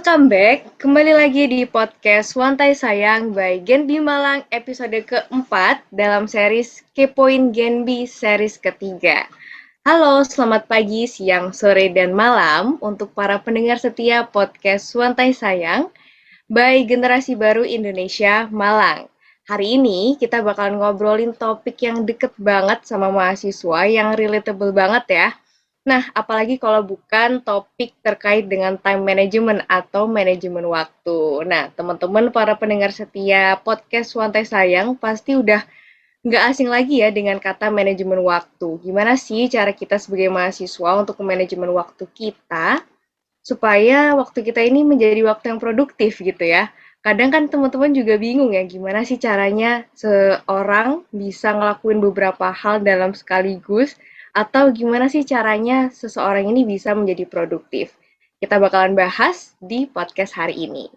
Welcome back, kembali lagi di podcast Wantai Sayang by Genbi Malang episode keempat dalam series Kepoin Genbi series ketiga. Halo, selamat pagi, siang, sore, dan malam untuk para pendengar setia podcast Wantai Sayang by Generasi Baru Indonesia Malang. Hari ini kita bakalan ngobrolin topik yang deket banget sama mahasiswa yang relatable banget ya. Nah, apalagi kalau bukan topik terkait dengan time management atau manajemen waktu. Nah, teman-teman para pendengar setia podcast Wantai Sayang pasti udah nggak asing lagi ya dengan kata manajemen waktu. Gimana sih cara kita sebagai mahasiswa untuk manajemen waktu kita supaya waktu kita ini menjadi waktu yang produktif gitu ya. Kadang kan teman-teman juga bingung ya gimana sih caranya seorang bisa ngelakuin beberapa hal dalam sekaligus atau gimana sih caranya seseorang ini bisa menjadi produktif. Kita bakalan bahas di podcast hari ini.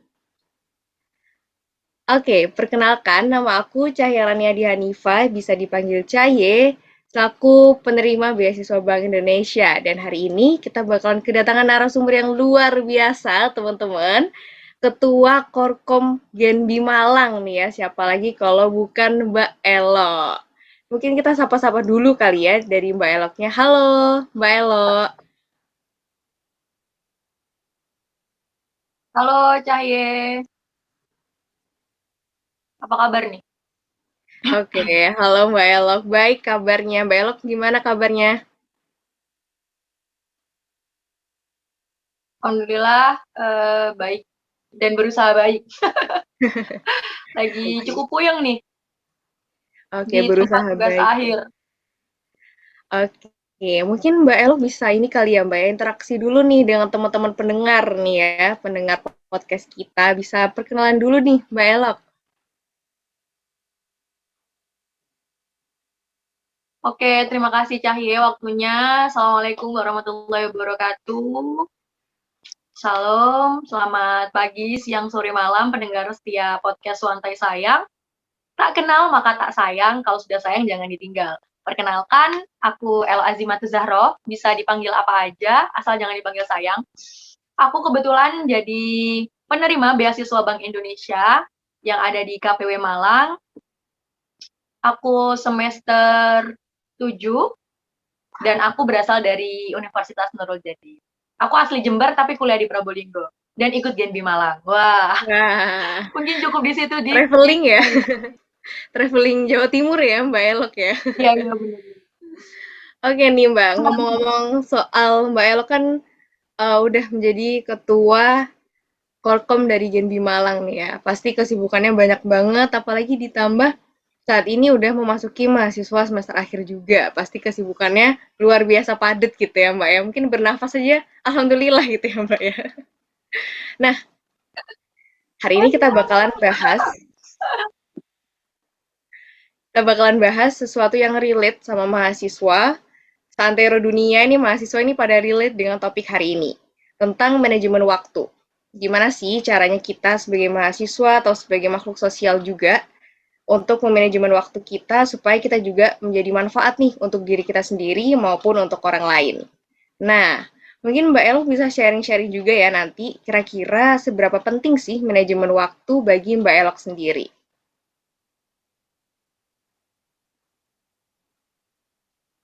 Oke, perkenalkan nama aku Cahyarani Adi Hanifa, bisa dipanggil Caye, selaku penerima beasiswa Bank Indonesia. Dan hari ini kita bakalan kedatangan narasumber yang luar biasa, teman-teman. Ketua Korkom Genbi Malang nih ya, siapa lagi kalau bukan Mbak Elo. Mungkin kita sapa-sapa dulu kali ya dari Mbak Eloknya. Halo, Mbak Elo. Halo Cahye, apa kabar nih? Oke, halo Mbak Elok. Baik kabarnya. Mbak Elok gimana kabarnya? Alhamdulillah baik dan berusaha baik. Lagi cukup puyeng nih Oke, di tempat berusaha tugas baik ya. akhir. Oke, mungkin Mbak Elo bisa ini kali ya Mbak ya, interaksi dulu nih dengan teman-teman pendengar nih ya, pendengar podcast kita. Bisa perkenalan dulu nih Mbak Elo. Oke, terima kasih Cahye waktunya. Assalamualaikum warahmatullahi wabarakatuh. Salam, selamat pagi, siang, sore, malam, pendengar setia podcast Wantai Sayang. Tak kenal maka tak sayang, kalau sudah sayang jangan ditinggal. Perkenalkan, aku El Azimatu Zahro, bisa dipanggil apa aja, asal jangan dipanggil sayang. Aku kebetulan jadi penerima beasiswa Bank Indonesia yang ada di KPW Malang. Aku semester 7 dan aku berasal dari Universitas Nurul Jati. Aku asli Jember tapi kuliah di Probolinggo dan ikut Genbi Malang. Wah, Nah, mungkin cukup di situ di. traveling ya, traveling Jawa Timur ya Mbak Elok ya. Iya, iya benar. Oke nih Mbak, ngomong-ngomong soal Mbak Elok kan udah menjadi ketua Korkom dari Genbi Malang nih ya. Pasti kesibukannya banyak banget, apalagi ditambah saat ini udah memasuki mahasiswa semester akhir juga. Pasti kesibukannya luar biasa padat gitu ya Mbak ya. Mungkin bernafas saja, alhamdulillah gitu ya Mbak ya. Nah, hari ini kita bakalan bahas sesuatu yang relate sama mahasiswa. Seantero dunia ini mahasiswa ini pada relate dengan topik hari ini. Tentang manajemen waktu. Gimana sih caranya kita sebagai mahasiswa atau sebagai makhluk sosial juga untuk memanajemen waktu kita supaya kita juga menjadi manfaat nih untuk diri kita sendiri maupun untuk orang lain. Nah, mungkin Mbak Elo bisa sharing-sharing juga ya nanti kira-kira seberapa penting sih manajemen waktu bagi Mbak Elok sendiri.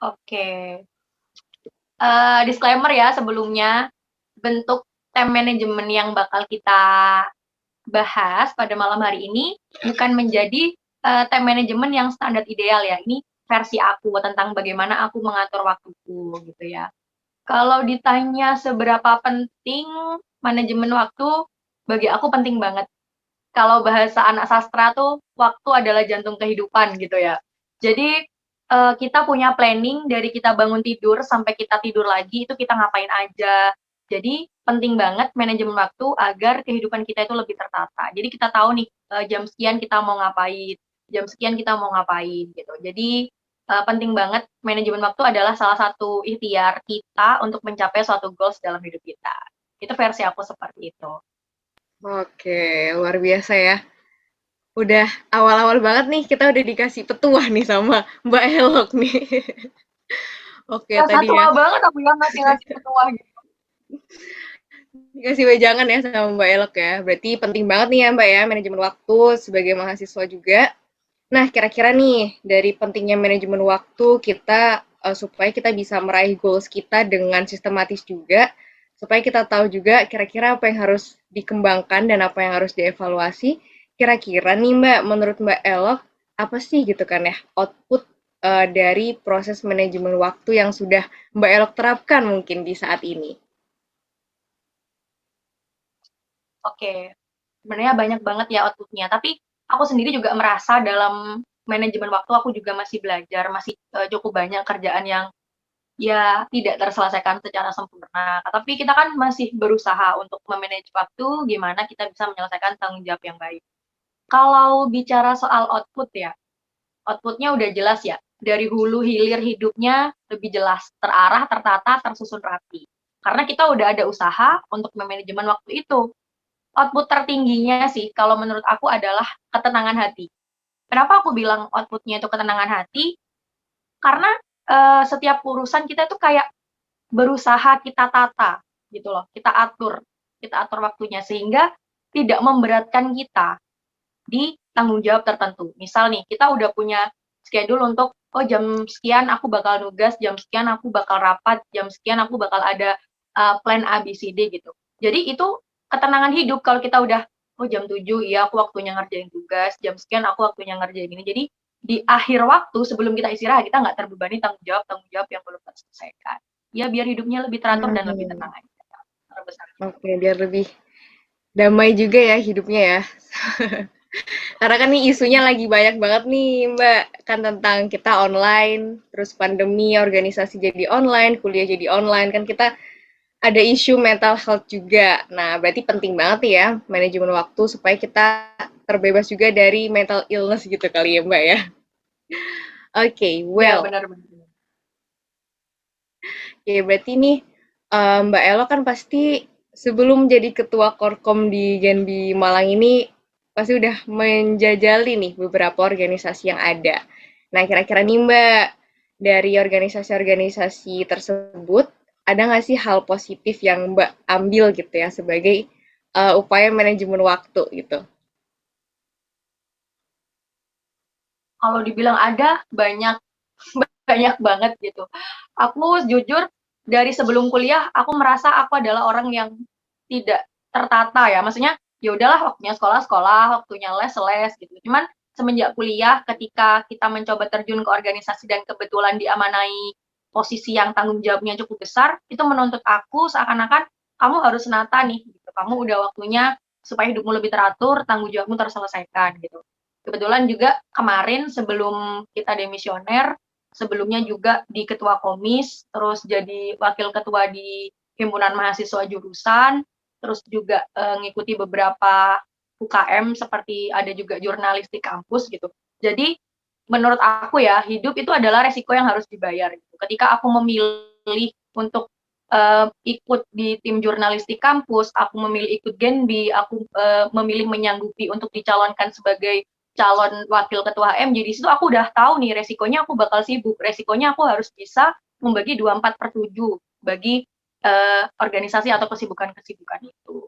Oke. Disclaimer ya sebelumnya, bentuk time management yang bakal kita bahas pada malam hari ini bukan menjadi time management yang standar ideal ya. Ini versi aku tentang bagaimana aku mengatur waktuku gitu ya. Kalau ditanya seberapa penting manajemen waktu, bagi aku penting banget. Kalau bahasa anak sastra tuh waktu adalah jantung kehidupan gitu ya. Jadi kita punya planning dari kita bangun tidur sampai kita tidur lagi itu kita ngapain aja. Jadi penting banget manajemen waktu agar kehidupan kita itu lebih tertata. Jadi kita tahu nih jam sekian kita mau ngapain, jam sekian kita mau ngapain gitu. Jadi penting banget manajemen waktu adalah salah satu ikhtiar kita untuk mencapai suatu goals dalam hidup kita. Itu versi aku seperti itu. Oke, luar biasa ya. Udah awal-awal banget nih kita udah dikasih petuah nih sama Mbak Elok nih. Oke, Rasa tadi tua ya. banget aku ya ngasih-ngasih petua gitu. Dikasih wejangan ya sama Mbak Elok ya. Berarti penting banget nih ya Mbak ya, manajemen waktu sebagai mahasiswa juga. Nah, kira-kira nih, dari pentingnya manajemen waktu kita supaya kita bisa meraih goals kita dengan sistematis juga, supaya kita tahu juga kira-kira apa yang harus dikembangkan dan apa yang harus dievaluasi. Kira-kira nih Mbak, menurut Mbak Elok, apa sih gitu kan ya, output dari proses manajemen waktu yang sudah Mbak Elok terapkan mungkin di saat ini? Oke, sebenarnya banyak banget ya output-nya, tapi aku sendiri juga merasa dalam manajemen waktu aku juga masih belajar, masih cukup banyak kerjaan yang ya tidak terselesaikan secara sempurna. Tapi kita kan masih berusaha untuk memanage waktu, gimana kita bisa menyelesaikan tanggung jawab yang baik. Kalau bicara soal output ya, output-nya udah jelas ya. Dari hulu hilir hidupnya lebih jelas, terarah, tertata, tersusun rapi. Karena kita udah ada usaha untuk memanajemen waktu itu. Output tertingginya sih, kalau menurut aku adalah ketenangan hati. Kenapa aku bilang output-nya itu ketenangan hati? Karena setiap urusan kita itu kayak berusaha kita tata gitu loh, kita atur waktunya sehingga tidak memberatkan kita di tanggung jawab tertentu. Misal nih, kita udah punya schedule untuk oh jam sekian aku bakal nugas, jam sekian aku bakal rapat, jam sekian aku bakal ada plan A B C D gitu. Jadi itu ketenangan hidup kalau kita udah oh jam 7 iya aku waktunya ngerjain tugas, jam sekian aku waktunya ngerjain ini. Jadi di akhir waktu sebelum kita istirahat kita nggak terbebani tanggung jawab yang belum terselesaikan. Ya biar hidupnya lebih teratur dan lebih Hmm, tenang aja. Terbesarnya. oke, biar lebih damai juga ya hidupnya ya. Karena kan nih isunya lagi banyak banget nih Mbak, kan tentang kita online, terus pandemi, organisasi jadi online, kuliah jadi online, kan kita ada isu mental health juga. Nah, berarti penting banget nih ya manajemen waktu supaya kita terbebas juga dari mental illness gitu kali ya Mbak ya. Oke, Ya well, benar-benar. ya berarti nih Mbak Elo kan pasti sebelum jadi ketua Korkom di Genbi Malang ini pasti udah menjajali nih beberapa organisasi yang ada. Nah, kira-kira nih Mbak, dari organisasi-organisasi tersebut, ada nggak sih hal positif yang Mbak ambil gitu ya sebagai upaya manajemen waktu gitu? Kalau dibilang ada, banyak banyak banget gitu. Aku jujur dari sebelum kuliah aku merasa aku adalah orang yang tidak tertata ya. Maksudnya ya udahlah waktunya sekolah-sekolah, waktunya les-les gitu. Cuman semenjak kuliah ketika kita mencoba terjun ke organisasi dan kebetulan diamanai posisi yang tanggung jawabnya cukup besar, itu menuntut aku seakan-akan kamu harus nata nih gitu. Kamu udah waktunya supaya hidupmu lebih teratur, tanggung jawabmu terselesaikan gitu. Kebetulan juga kemarin sebelum kita demisioner, sebelumnya juga di ketua komis, terus jadi wakil ketua di himpunan mahasiswa jurusan, terus juga ngikuti beberapa UKM seperti ada juga jurnalistik kampus gitu. Jadi menurut aku ya hidup itu adalah resiko yang harus dibayar. Gitu. Ketika aku memilih untuk ikut di tim jurnalistik kampus, aku memilih ikut Genbi, aku memilih menyanggupi untuk dicalonkan sebagai calon wakil ketua HMJ, di situ aku udah tahu nih resikonya aku bakal sibuk, resikonya aku harus bisa membagi 24/7 bagi organisasi atau kesibukan-kesibukan itu.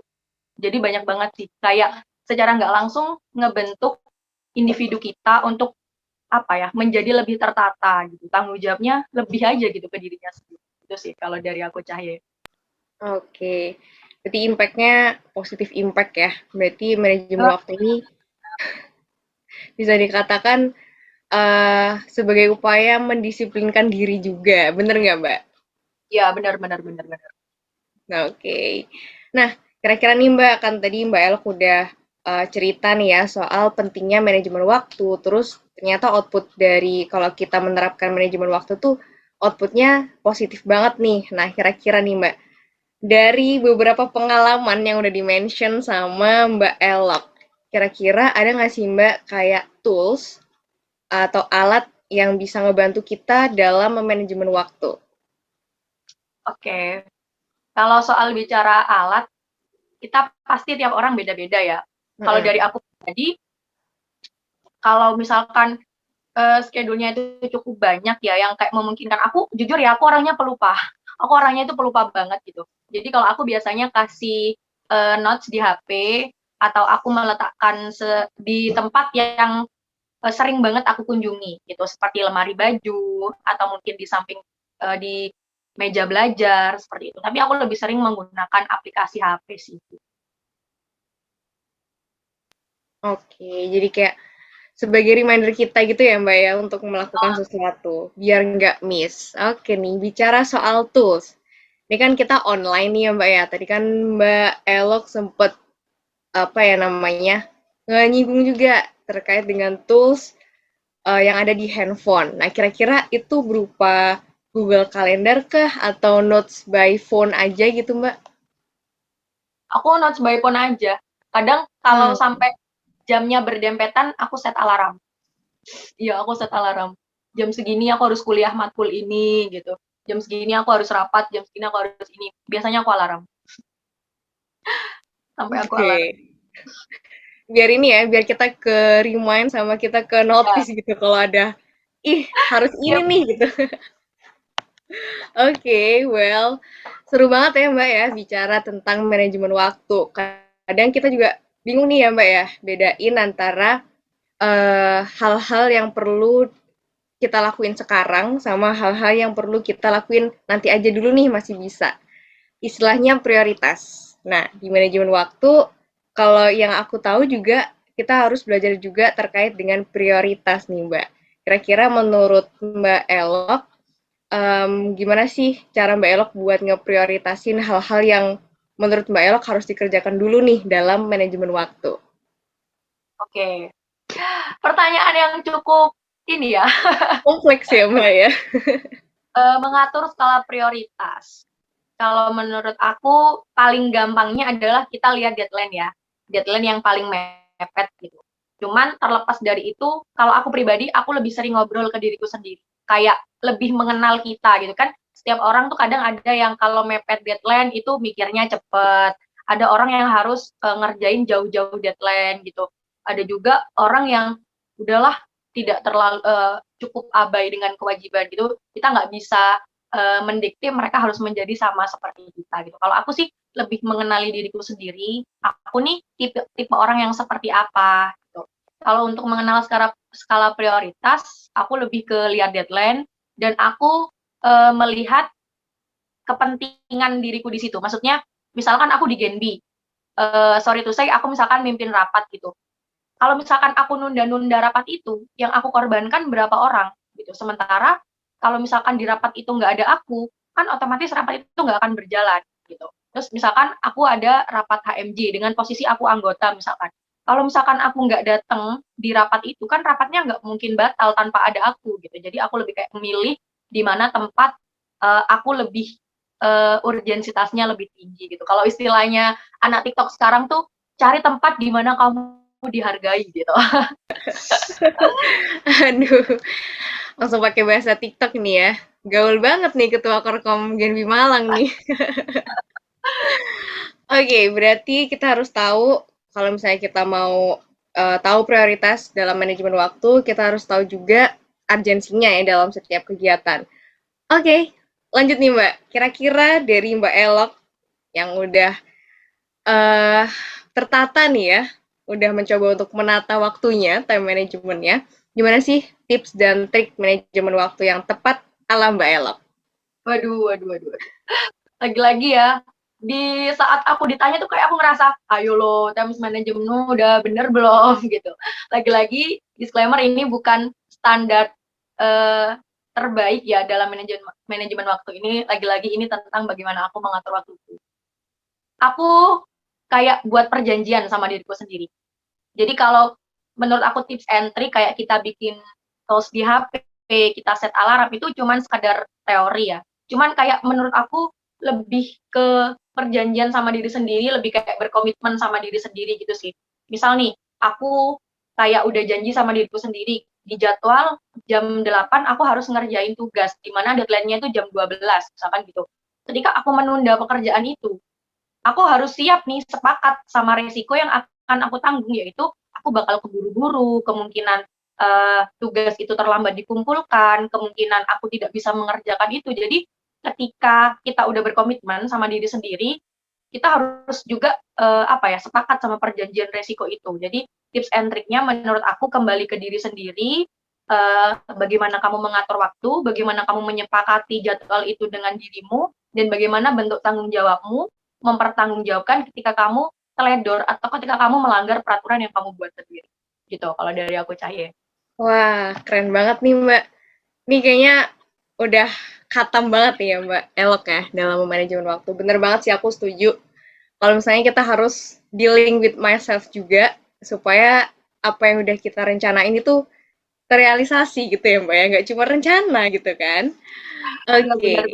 Jadi banyak banget sih, kayak secara nggak langsung ngebentuk individu kita untuk apa ya, menjadi lebih tertata gitu, tanggung jawabnya lebih aja gitu ke dirinya sendiri. Itu sih kalau dari aku Cahaya. Oke, berarti impact-nya positif impact ya. Berarti manajemen waktu ini bisa dikatakan sebagai upaya mendisiplinkan diri juga, bener nggak Mbak? Ya benar benar benar benar. Nah, oke. Nah, kira-kira nih Mbak, kan tadi Mbak Elok udah cerita nih ya soal pentingnya manajemen waktu, terus ternyata output dari kalau kita menerapkan manajemen waktu tuh outputnya positif banget nih. Nah, kira-kira nih Mbak, dari beberapa pengalaman yang udah di-mention sama Mbak Elok, kira-kira ada nggak sih Mbak kayak tools atau alat yang bisa ngebantu kita dalam memanajemen waktu? Oke, kalau soal bicara alat, kita pasti tiap orang beda-beda ya. Kalau dari Mm-mm. aku pribadi, kalau misalkan schedule-nya itu cukup banyak ya, yang kayak memungkinkan aku, jujur ya, aku orangnya pelupa. aku orangnya itu pelupa banget gitu. Jadi kalau aku biasanya kasih notes di HP atau aku meletakkan di tempat yang sering banget aku kunjungi gitu, seperti lemari baju atau mungkin di samping di meja belajar seperti itu. Tapi aku lebih sering menggunakan aplikasi HP sih. Oke, jadi kayak sebagai reminder kita gitu ya Mbak ya untuk melakukan Oh, sesuatu biar nggak miss. Oke nih, bicara soal tools. Ini kan kita online nih ya Mbak ya. Tadi kan Mbak Elok sempet apa ya namanya nyinggung juga terkait dengan tools yang ada di handphone. Nah, kira-kira itu berupa Google Calendar kah atau Notes by phone aja gitu Mbak? aku notes by phone aja. Kadang kalau Hmm, sampai jamnya berdempetan, aku set alarm. Iya, aku set alarm. Jam segini aku harus kuliah matkul ini gitu. Jam segini aku harus rapat, jam segini aku harus ini. Biasanya aku alarm. Sampai aku oke. alarm. Biar ini ya, biar kita ke remind sama kita ke Ya, notice gitu kalau ada, ih harus ini yep. nih gitu. Oke, well, seru banget ya Mbak ya bicara tentang manajemen waktu. Kadang kita juga bingung nih ya Mbak ya, bedain antara hal-hal yang perlu kita lakuin sekarang sama hal-hal yang perlu kita lakuin nanti aja dulu nih masih bisa. Istilahnya prioritas. Nah, di manajemen waktu, kalau yang aku tahu juga kita harus belajar juga terkait dengan prioritas nih Mbak. Kira-kira menurut Mbak Elok, gimana sih cara Mbak Elok buat ngeprioritasin hal-hal yang menurut Mbak Elok harus dikerjakan dulu nih dalam manajemen waktu? Oke. Pertanyaan yang cukup ini ya, Kompleks ya Mbak ya? mengatur skala prioritas. Kalau menurut aku paling gampangnya adalah kita lihat deadline ya. Deadline yang paling mepet gitu. Cuman terlepas dari itu, kalau aku pribadi, aku lebih sering ngobrol ke diriku sendiri. Kayak lebih mengenal kita gitu kan. Setiap orang tuh kadang ada yang kalau mepet deadline itu mikirnya cepet. Ada orang yang harus ngerjain jauh-jauh deadline gitu. Ada juga orang yang udahlah tidak terlalu cukup abai dengan kewajiban gitu. Kita nggak bisa mendikte mereka harus menjadi sama seperti kita gitu. Kalau aku sih lebih mengenali diriku sendiri, aku nih tipe orang yang seperti apa gitu. Kalau untuk mengenal skala prioritas, aku lebih ke lihat deadline dan aku melihat kepentingan diriku di situ. Maksudnya, misalkan aku di Genbi, sorry to say, aku misalkan mimpin rapat gitu. Kalau misalkan aku nunda-nunda rapat itu, yang aku korbankan berapa orang gitu. Sementara kalau misalkan di rapat itu nggak ada aku, kan otomatis rapat itu nggak akan berjalan gitu. Terus misalkan aku ada rapat HMJ dengan posisi aku anggota misalkan. Kalau misalkan aku nggak datang di rapat itu, kan rapatnya nggak mungkin batal tanpa ada aku gitu. Jadi aku lebih kayak memilih di mana tempat aku lebih urgensitasnya lebih tinggi gitu. Kalau istilahnya anak TikTok sekarang tuh cari tempat di mana kamu dihargai gitu. Aduh, langsung pakai bahasa TikTok nih ya. Gaul banget nih Ketua Korkom Genbi Malang nih. Oke, berarti kita harus tahu kalau misalnya kita mau tahu prioritas dalam manajemen waktu, kita harus tahu juga urgensinya ya dalam setiap kegiatan. Oke, lanjut nih Mbak. Kira-kira dari Mbak Elok yang udah eh tertata nih ya, udah mencoba untuk menata waktunya, time managementnya. Gimana sih tips dan trik manajemen waktu yang tepat ala Mbak Elok? Waduh, waduh, waduh. Lagi-lagi ya, di saat aku ditanya tuh kayak aku ngerasa, ayo lo, time managementmu udah bener belum gitu. Lagi-lagi disclaimer ini bukan standar eh, terbaik ya dalam manajemen manajemen waktu ini. Lagi-lagi ini tentang bagaimana aku mengatur waktuku. Aku kayak buat perjanjian sama diriku sendiri. Jadi kalau menurut aku tips and trick kayak kita bikin tools di HP, kita set alarm itu cuman sekadar teori ya. Cuman kayak menurut aku lebih ke perjanjian sama diri sendiri, lebih kayak berkomitmen sama diri sendiri gitu sih. Misal nih, aku kayak udah janji sama diriku sendiri, di jadwal jam 8 aku harus ngerjain tugas, di mana deadline-nya itu jam 12, misalkan gitu. Ketika aku menunda pekerjaan itu, aku harus siap nih sepakat sama resiko yang akan aku tanggung, yaitu aku bakal keburu-buru, kemungkinan tugas itu terlambat dikumpulkan, kemungkinan aku tidak bisa mengerjakan itu. Jadi ketika kita udah berkomitmen sama diri sendiri, kita harus juga sepakat sama perjanjian resiko itu. Jadi tips and triknya menurut aku kembali ke diri sendiri, bagaimana kamu mengatur waktu, bagaimana kamu menyepakati jadwal itu dengan dirimu, dan bagaimana bentuk tanggung jawabmu mempertanggungjawabkan ketika kamu teledor atau ketika kamu melanggar peraturan yang kamu buat sendiri. Gitu kalau dari aku, Cahye. Wah, keren banget nih Mbak. Ini kayaknya udah khatam banget nih ya Mbak Elok ya dalam manajemen waktu. Bener banget sih, aku setuju. Kalau misalnya kita harus dealing with myself juga, supaya apa yang udah kita rencanain itu terrealisasi gitu ya Mbak ya, nggak cuma rencana gitu kan. Oke, Benar-benar.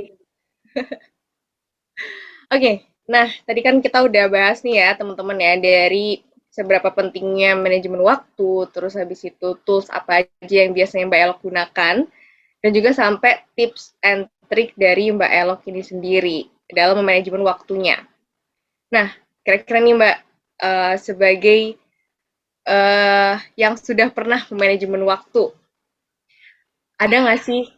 oke. Nah, tadi kan kita udah bahas nih ya teman-teman ya, dari seberapa pentingnya manajemen waktu, terus habis itu tools apa aja yang biasanya Mbak Elok gunakan, dan juga sampai tips and trik dari Mbak Elok ini sendiri dalam manajemen waktunya. Nah, kira-kira nih Mbak, sebagai yang sudah pernah manajemen waktu, ada nggak sih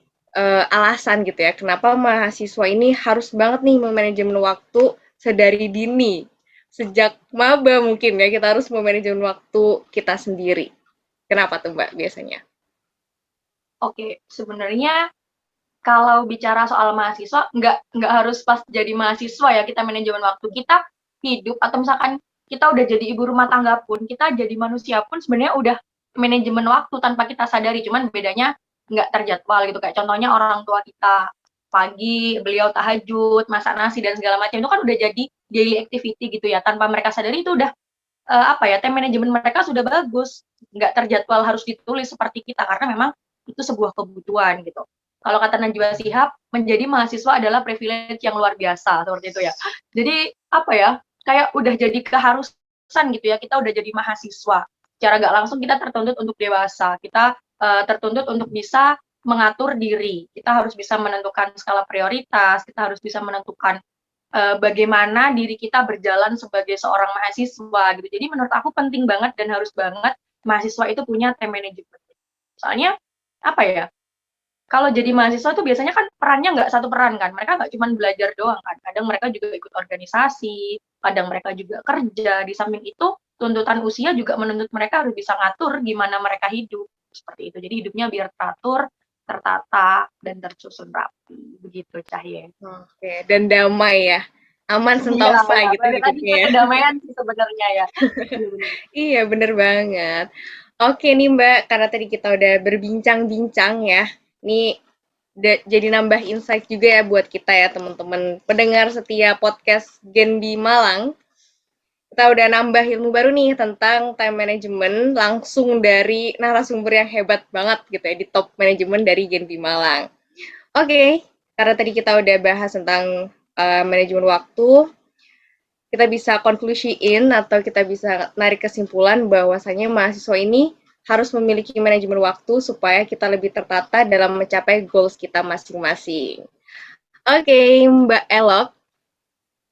alasan gitu ya, kenapa mahasiswa ini harus banget nih memanajemen waktu sedari dini? Sejak maba mungkin ya, kita harus memanajemen waktu kita sendiri. Kenapa tuh Mbak biasanya? Oke, sebenarnya kalau bicara soal mahasiswa, nggak harus pas jadi mahasiswa ya kita manajemen waktu. Kita hidup atau misalkan kita udah jadi ibu rumah tangga pun, kita jadi manusia pun sebenarnya udah manajemen waktu tanpa kita sadari. Cuman bedanya nggak terjadwal gitu. Kayak contohnya orang tua kita pagi, beliau tahajud, masak nasi dan segala macam itu kan udah jadi daily activity gitu ya. Tanpa mereka sadari itu udah time manajemen mereka sudah bagus. Nggak terjadwal harus ditulis seperti kita karena memang itu sebuah kebutuhan gitu. Kalau kata Najwa Shihab, menjadi mahasiswa adalah privilege yang luar biasa, seperti itu ya. Jadi, kayak udah jadi keharusan gitu ya, kita udah jadi mahasiswa. Secara nggak langsung kita tertuntut untuk dewasa, kita tertuntut untuk bisa mengatur diri, kita harus bisa menentukan skala prioritas, kita harus bisa menentukan bagaimana diri kita berjalan sebagai seorang mahasiswa gitu. Jadi menurut aku penting banget dan harus banget mahasiswa itu punya time management. Soalnya apa ya? Kalau jadi mahasiswa tuh biasanya kan perannya nggak satu peran kan, mereka nggak cuma belajar doang kan, kadang mereka juga ikut organisasi, kadang mereka juga kerja, di samping itu tuntutan usia juga menuntut mereka harus bisa ngatur gimana mereka hidup, seperti itu. Jadi hidupnya biar teratur, tertata, dan tersusun rapi, begitu Cahye. Oke, dan damai ya. Aman Iya, sentosa ya, gitu balik lagi ke hidupnya ya. kedamaian sih sebenarnya ya. Iya, bener. Iya, bener banget. Oke nih Mbak, karena tadi kita udah berbincang-bincang ya. Nih jadi nambah insight juga ya buat kita ya teman-teman pendengar setia podcast Genbi Malang. Kita udah nambah ilmu baru nih tentang time management langsung dari narasumber yang hebat banget gitu ya di top manajemen dari Genbi Malang. Oke, karena tadi kita udah bahas tentang manajemen waktu, kita bisa konklusiin atau kita bisa narik kesimpulan bahwasanya mahasiswa ini harus memiliki manajemen waktu supaya kita lebih tertata dalam mencapai goals kita masing-masing. Oke, Mbak Elok,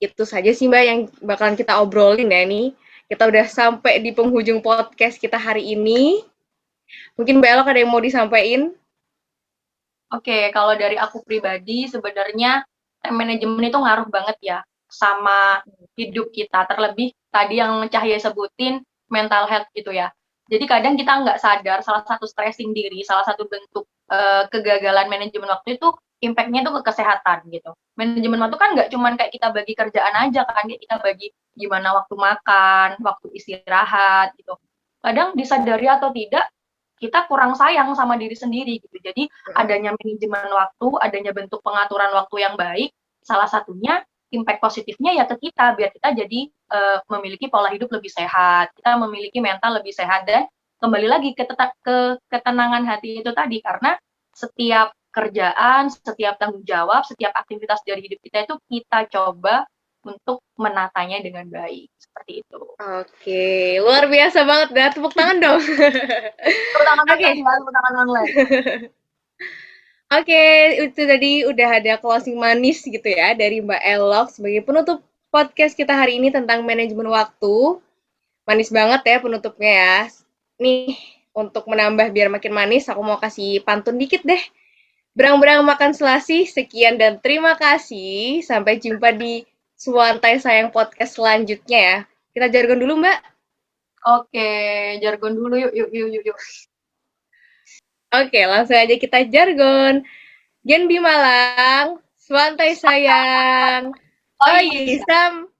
itu saja sih Mbak yang bakalan kita obrolin ya nih. Kita udah sampai di penghujung podcast kita hari ini. Mungkin Mbak Elok ada yang mau disampaikan? Oke, kalau dari aku pribadi sebenarnya time management itu ngaruh banget ya sama hidup kita. Terlebih tadi yang Cahaya sebutin mental health gitu ya. Jadi kadang kita nggak sadar salah satu stressing diri, salah satu bentuk kegagalan manajemen waktu itu impact-nya tuh ke kesehatan gitu. Manajemen waktu kan nggak cuman kayak kita bagi kerjaan aja kan, kayak kita bagi gimana waktu makan, waktu istirahat gitu. Kadang disadari atau tidak, kita kurang sayang sama diri sendiri gitu. Jadi adanya manajemen waktu, adanya bentuk pengaturan waktu yang baik, salah satunya impact positifnya ya ke kita, biar kita jadi memiliki pola hidup lebih sehat, kita memiliki mental lebih sehat, dan kembali lagi ke ketenangan hati itu tadi, karena setiap kerjaan, setiap tanggung jawab, setiap aktivitas dari hidup kita itu kita coba untuk menatanya dengan baik, seperti itu. Oke, luar biasa banget dah. Tepuk tangan dong. Tepuk tangan Oke, online, tepuk tangan online. oke, itu tadi udah ada closing manis gitu ya dari Mbak Elok sebagai penutup podcast kita hari ini tentang manajemen waktu. Manis banget ya penutupnya ya. Nih, untuk menambah biar makin manis, aku mau kasih pantun dikit deh. Berang-berang makan selasih, sekian dan terima kasih. Sampai jumpa di Suantai Sayang Podcast selanjutnya ya. Kita jargon dulu, Mbak. Oke, jargon dulu yuk. Oke, langsung aja kita jargon. Genbi Malang, Suantai Sayang. Oh Oh iya, iya, Sam.